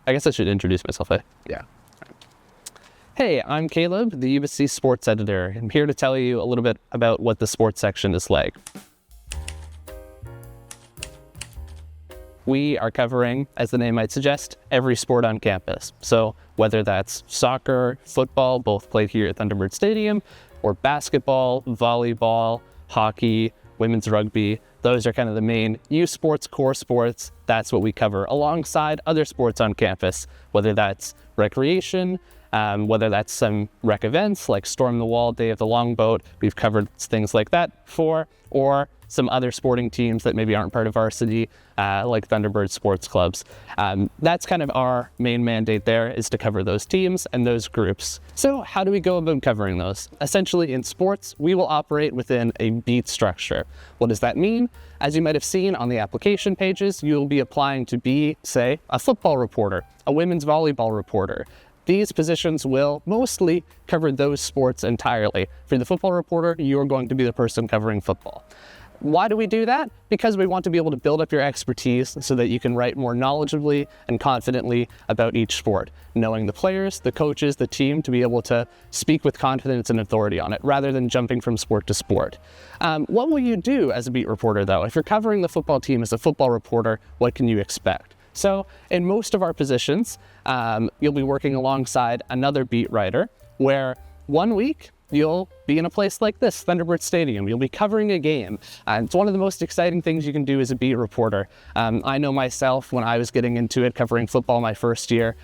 I guess I should introduce myself, eh? Yeah. Hey, I'm Caleb, the Ubyssey sports editor. I'm here to tell you a little bit about what the sports section is like. We are covering, as the name might suggest, every sport on campus. So whether that's soccer, football, both played here at Thunderbird Stadium, or basketball, volleyball, hockey, women's rugby, those are kind of the main youth sports, core sports. That's what we cover alongside other sports on campus, whether that's recreation, whether that's some rec events like Storm the Wall, Day of the Longboat. We've covered things like that before, or some other sporting teams that maybe aren't part of varsity, like Thunderbird sports clubs. That's kind of our main mandate there, is to cover those teams and those groups. So how do we go about covering those? Essentially in sports, we will operate within a beat structure. What does that mean? As you might have seen on the application pages, you'll be applying to be, say, a football reporter, a women's volleyball reporter. These positions will mostly cover those sports entirely. For the football reporter, you're going to be the person covering football. Why do we do that? Because we want to be able to build up your expertise so that you can write more knowledgeably and confidently about each sport, knowing the players, the coaches, the team, to be able to speak with confidence and authority on it, rather than jumping from sport to sport. What will you do as a beat reporter, though? If you're covering the football team as a football reporter, what can you expect? So in most of our positions, you'll be working alongside another beat writer, where one week you'll be in a place like this, Thunderbird Stadium. You'll be covering a game. It's one of the most exciting things you can do as a beat reporter. I know myself, when I was getting into it, covering football my first year,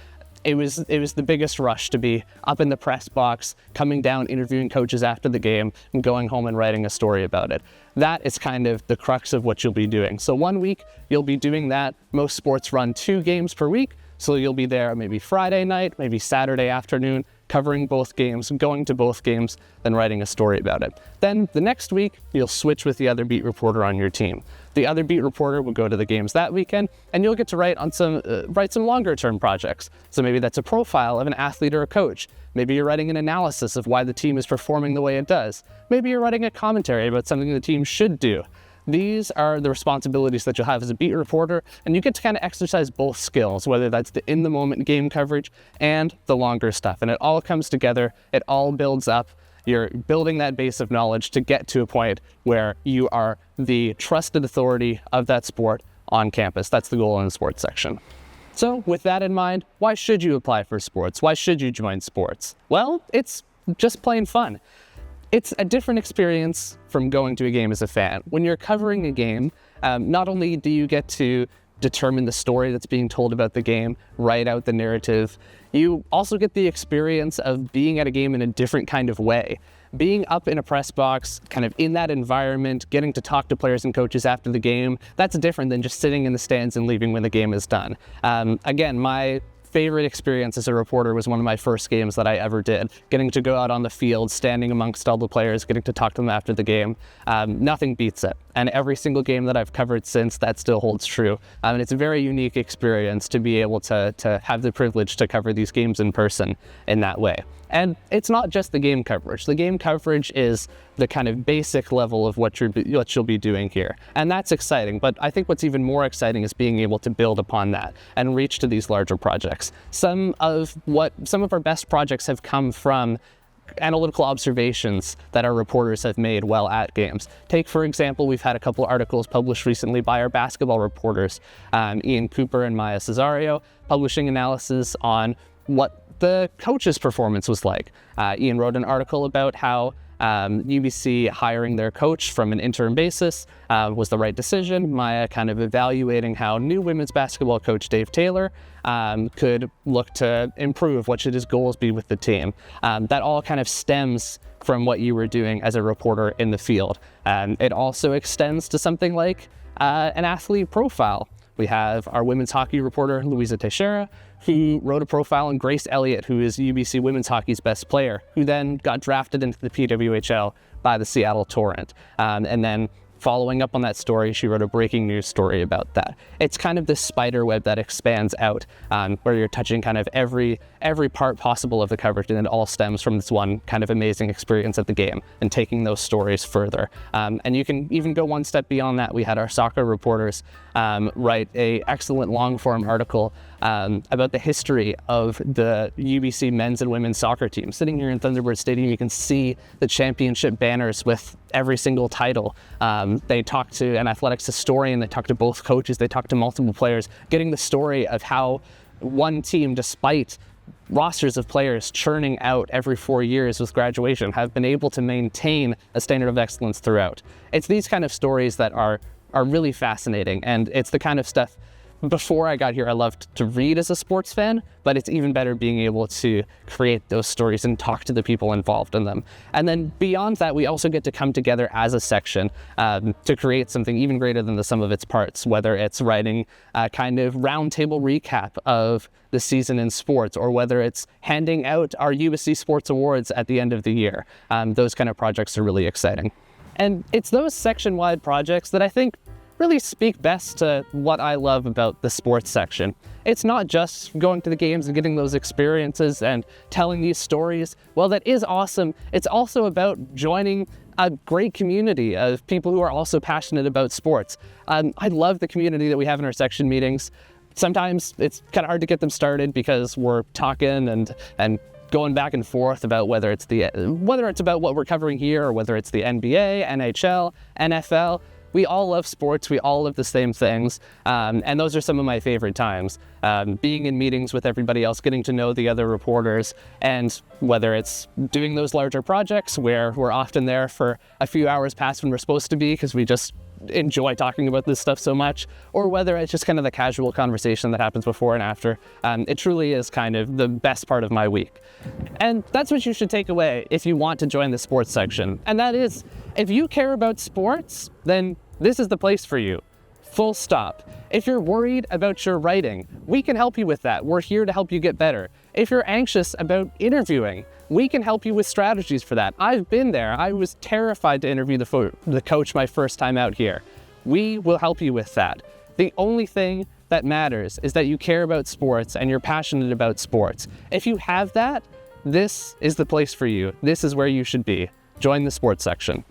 it was the biggest rush to be up in the press box, coming down, interviewing coaches after the game, and going home and writing a story about it. That is kind of the crux of what you'll be doing. So one week, you'll be doing that. Most sports run 2 games per week, so you'll be there maybe Friday night, maybe Saturday afternoon, covering both games, going to both games, then writing a story about it. Then the next week, you'll switch with the other beat reporter on your team. The other beat reporter will go to the games that weekend, and you'll get to write on some longer term projects. So maybe that's a profile of an athlete or a coach. Maybe you're writing an analysis of why the team is performing the way it does. Maybe you're writing a commentary about something the team should do. These are the responsibilities that you'll have as a beat reporter, and you get to kind of exercise both skills, whether that's the in-the-moment game coverage and the longer stuff. And it all comes together, it all builds up. You're building that base of knowledge to get to a point where you are the trusted authority of that sport on campus. That's the goal in the sports section. So with that in mind, why should you apply for sports? Why should you join sports? Well, it's just plain fun. It's a different experience from going to a game as a fan. When you're covering a game, not only do you get to determine the story that's being told about the game, write out the narrative, you also get the experience of being at a game in a different kind of way. Being up in a press box, kind of in that environment, getting to talk to players and coaches after the game, that's different than just sitting in the stands and leaving when the game is done. Again, my favorite experience as a reporter was one of my first games that I ever did. Getting to go out on the field, standing amongst all the players, getting to talk to them after the game. Nothing beats it. And every single game that I've covered since, that still holds true. And it's a very unique experience to be able to have the privilege to cover these games in person in that way. And it's not just the game coverage. The game coverage is the kind of basic level of what you'll be doing here. And that's exciting, but I think what's even more exciting is being able to build upon that and reach to these larger projects. Some of our best projects have come from analytical observations that our reporters have made while at games. Take, for example, we've had a couple articles published recently by our basketball reporters, Ian Cooper and Maya Cesario, publishing analysis on what the coach's performance was like. Ian wrote an article about how Ubyssey hiring their coach from an interim basis was the right decision. Maya kind of evaluating how new women's basketball coach Dave Taylor could look to improve. What should his goals be with the team? That all kind of stems from what you were doing as a reporter in the field. It also extends to something like an athlete profile. We have our women's hockey reporter, Louisa Teixeira, who wrote a profile on Grace Elliott, who is Ubyssey women's hockey's best player, who then got drafted into the PWHL by the Seattle Torrent. And then following up on that story, she wrote a breaking news story about that. It's kind of this spider web that expands out, where you're touching kind of every part possible of the coverage, and it all stems from this one kind of amazing experience at the game and taking those stories further. And you can even go one step beyond that. We had our soccer reporters write a excellent long-form article about the history of the Ubyssey men's and women's soccer team. Sitting here in Thunderbird Stadium, you can see the championship banners with every single title. They talk to an athletics historian, they talk to both coaches, they talk to multiple players, getting the story of how one team, despite rosters of players churning out every 4 years with graduation, have been able to maintain a standard of excellence throughout. It's these kind of stories that are really fascinating, and it's the kind of stuff before I got here I loved to read as a sports fan, but it's even better being able to create those stories and talk to the people involved in them. And then beyond that, we also get to come together as a section to create something even greater than the sum of its parts, whether it's writing a kind of roundtable recap of the season in sports, or whether it's handing out our Ubyssey Sports Awards at the end of the year. Those kind of projects are really exciting. And it's those section-wide projects that I think really speak best to what I love about the sports section. It's not just going to the games and getting those experiences and telling these stories. Well, that is awesome. It's also about joining a great community of people who are also passionate about sports. I love the community that we have in our section meetings. Sometimes it's kind of hard to get them started because we're talking and going back and forth about whether it's about what we're covering here or whether it's the NBA, NHL, NFL. We all love sports, we all love the same things, and those are some of my favorite times. Being in meetings with everybody else, getting to know the other reporters, and whether it's doing those larger projects where we're often there for a few hours past when we're supposed to be because we just enjoy talking about this stuff so much, or whether it's just kind of the casual conversation that happens before and after. It truly is kind of the best part of my week. And that's what you should take away if you want to join the sports section. And that is, if you care about sports, then this is the place for you. Full stop. If you're worried about your writing, we can help you with that. We're here to help you get better. If you're anxious about interviewing, we can help you with strategies for that. I've been there. I was terrified to interview the coach my first time out here. We will help you with that. The only thing that matters is that you care about sports and you're passionate about sports. If you have that, this is the place for you. This is where you should be. Join the sports section.